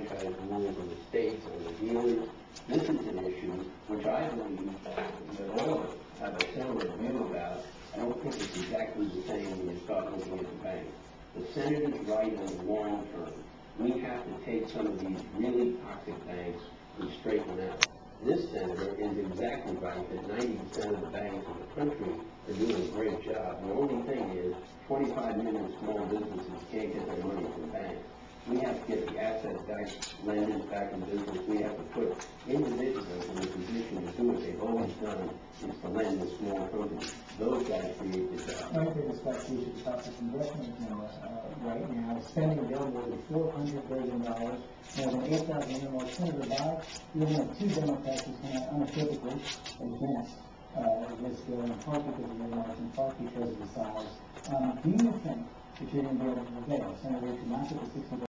franchise rules in the states on the dealers. This is an issue which I believe that all of us have a similar view about. I don't think it's exactly the same when you start looking at the bank. The senator's right in the long term. We have to take some of these really toxic banks and straighten them out. This senator is exactly right that 90% of the banks in the country are doing a great job. The only thing is 25 million small businesses can't get their money from banks. We have to get the asset-backed lenders back in business. We have to put individuals in a position to do what they've always done, is to lend to small companies. Those guys create the jobs. My biggest question is about this investment agenda right now. Spending available over $400 billion, more than 8,000 more Senator Biden. You have two Democrats who come out unequivocally against this bill, in part because of the remarks, in part because of the size. Do you think that you're going to be able to prevail? Senator, to not get the $60